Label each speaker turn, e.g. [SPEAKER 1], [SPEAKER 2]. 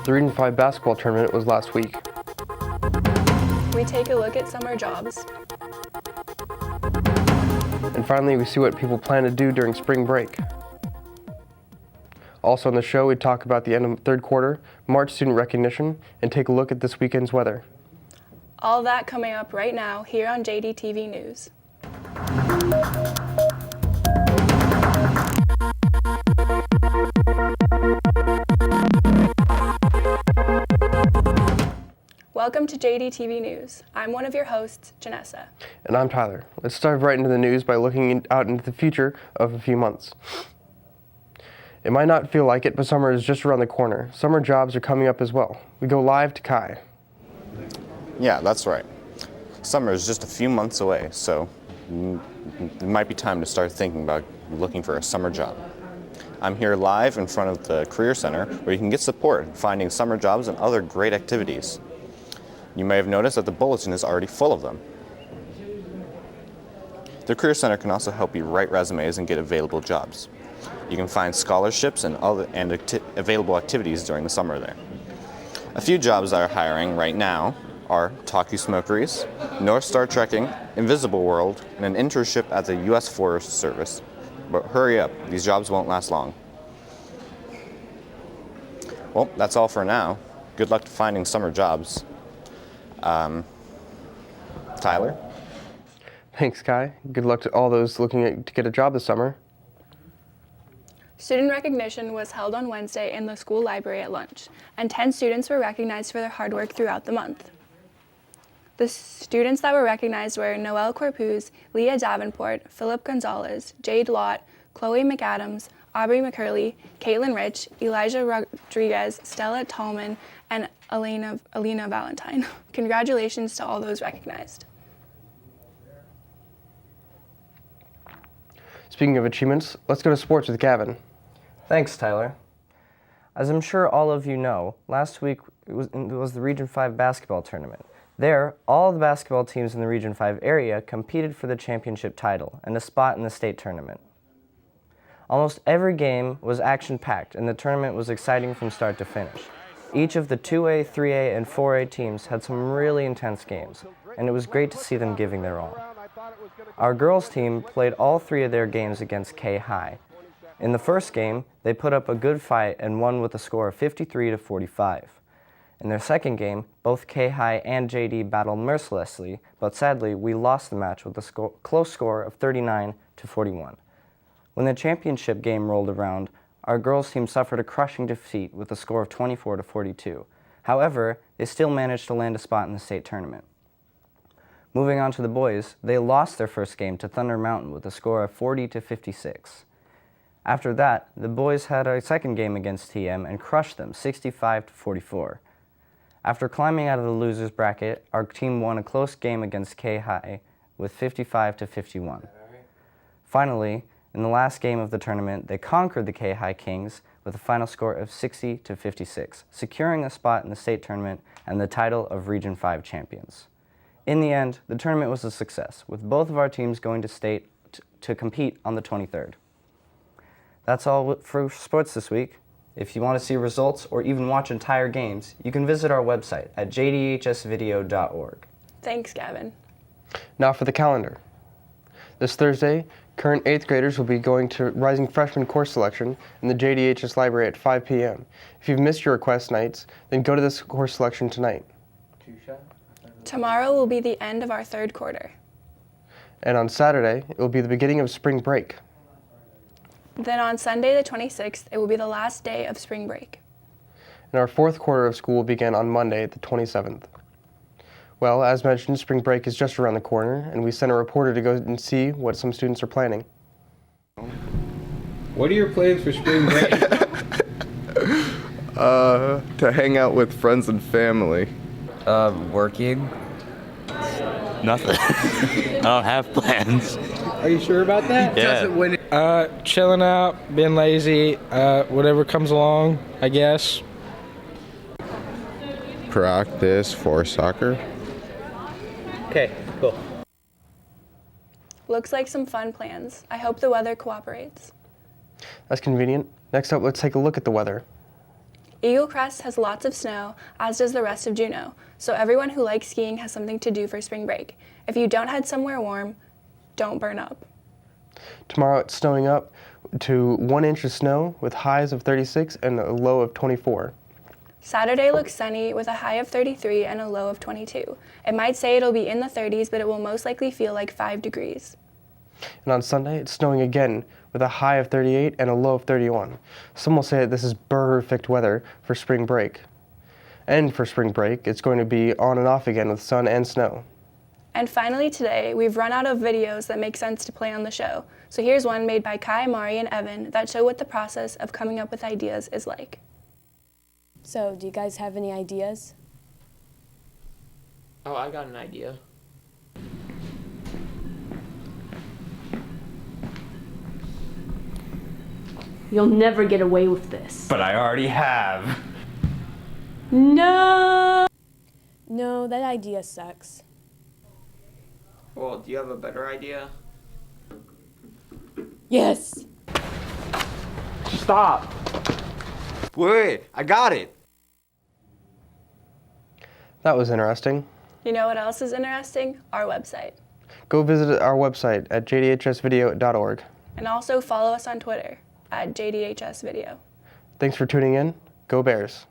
[SPEAKER 1] The Region 5 basketball tournament was last week.
[SPEAKER 2] We take a look at summer jobs.
[SPEAKER 1] And finally, we see what people plan to do during spring break. Also on the show, we talk about the end of the third quarter, March student recognition, and take a look at this weekend's weather.
[SPEAKER 2] All that coming up right now here on JDTV News. Welcome to JDTV News. I'm one of your hosts, Janessa.
[SPEAKER 1] And I'm Tyler. Let's dive right into the news by looking out into the future of a few months. It might not feel like it, but summer is just around the corner. Summer jobs are coming up as well. We go live to Kai.
[SPEAKER 3] Yeah, that's right. Summer is just a few months away, so it might be time to start thinking about looking for a summer job. I'm here live in front of the Career Center where you can get support in finding summer jobs and other great activities. You may have noticed that the bulletin is already full of them. The Career Center can also help you write resumes and get available jobs. You can find scholarships and available activities during the summer there. A few jobs that are hiring right now are Talkie Smokeries, North Star Trekking, Invisible World, and an internship at the U.S. Forest Service. But hurry up, these jobs won't last long. Well, that's all for now. Good luck to finding summer jobs. Tyler?
[SPEAKER 1] Thanks, Kai. Good luck to all those looking to get a job this summer.
[SPEAKER 2] Student recognition was held on Wednesday in the school library at lunch, and 10 students were recognized for their hard work throughout the month. The students that were recognized were Noelle Corpuz, Leah Davenport, Philip Gonzalez, Jade Lott, Chloe McAdams, Aubrey McCurley, Caitlin Rich, Elijah Rodriguez, Stella Tallman, and Alina Valentine. Congratulations to all those recognized.
[SPEAKER 1] Speaking of achievements, let's go to sports with Gavin.
[SPEAKER 4] Thanks, Tyler. As I'm sure all of you know, last week it was the Region 5 basketball tournament. There, all the basketball teams in the Region 5 area competed for the championship title and a spot in the state tournament. Almost every game was action-packed, and the tournament was exciting from start to finish. Each of the 2A, 3A, and 4A teams had some really intense games, and it was great to see them giving their all. Our girls' team played all three of their games against K High. In the first game, they put up a good fight and won with a score of 53-45. In their second game, both K High and JD battled mercilessly, but sadly, we lost the match with a close score of 39-41. When the championship game rolled around, our girls' team suffered a crushing defeat with a score of 24-42. However, they still managed to land a spot in the state tournament. Moving on to the boys, they lost their first game to Thunder Mountain with a score of 40-56. After that, the boys had a second game against TM and crushed them 65-44. After climbing out of the losers bracket, our team won a close game against K High with 55-51. Finally, in the last game of the tournament, they conquered the K High Kings with a final score of 60-56, securing a spot in the state tournament and the title of Region 5 champions. In the end, the tournament was a success, with both of our teams going to state to compete on the 23rd. That's all for sports this week. If you want to see results or even watch entire games, you can visit our website at jdhsvideo.org.
[SPEAKER 2] Thanks, Gavin.
[SPEAKER 1] Now for the calendar. This Thursday, current 8th graders will be going to Rising Freshman course selection in the JDHS library at 5 p.m. If you've missed your request nights, then go to this course selection tonight.
[SPEAKER 2] Tomorrow will be the end of our third quarter.
[SPEAKER 1] And on Saturday, it will be the beginning of spring break.
[SPEAKER 2] Then on Sunday the 26th, it will be the last day of spring break.
[SPEAKER 1] And our fourth quarter of school will begin on Monday, the 27th. Well, as mentioned, spring break is just around the corner, and we sent a reporter to go and see what some students are planning.
[SPEAKER 5] What are your plans for spring break?
[SPEAKER 6] To hang out with friends and family.
[SPEAKER 7] Working. Nothing. I don't have plans.
[SPEAKER 5] Are you sure about that?
[SPEAKER 7] Yeah.
[SPEAKER 8] Chilling out, being lazy, whatever comes along, I guess.
[SPEAKER 6] Practice for soccer.
[SPEAKER 8] Okay, cool.
[SPEAKER 2] Looks like some fun plans. I hope the weather cooperates.
[SPEAKER 1] That's convenient. Next up, let's take a look at the weather.
[SPEAKER 2] Eagle Crest has lots of snow, as does the rest of Juneau, so everyone who likes skiing has something to do for spring break. If you don't head somewhere warm, don't burn up.
[SPEAKER 1] Tomorrow it's snowing up to 1 inch of snow with highs of 36 and a low of 24.
[SPEAKER 2] Saturday looks sunny with a high of 33 and a low of 22. It might say it'll be in the 30s, but it will most likely feel like 5 degrees.
[SPEAKER 1] And on Sunday it's snowing again with a high of 38 and a low of 31. Some will say that this is perfect weather for spring break. And for spring break, it's going to be on and off again with sun and snow.
[SPEAKER 2] And finally today, we've run out of videos that make sense to play on the show. So here's one made by Kai, Mari, and Evan that show what the process of coming up with ideas is like.
[SPEAKER 9] So, do you guys have any ideas?
[SPEAKER 10] Oh, I got an idea.
[SPEAKER 9] You'll never get away with this.
[SPEAKER 7] But I already have.
[SPEAKER 9] No! No, that idea sucks.
[SPEAKER 10] Well, do you have a better idea?
[SPEAKER 9] Yes!
[SPEAKER 10] Stop! Wait, I got it!
[SPEAKER 1] That was interesting.
[SPEAKER 2] You know what else is interesting? Our website.
[SPEAKER 1] Go visit our website at jdhsvideo.org.
[SPEAKER 2] And also follow us on Twitter at JDHSvideo.
[SPEAKER 1] Thanks for tuning in. Go Bears.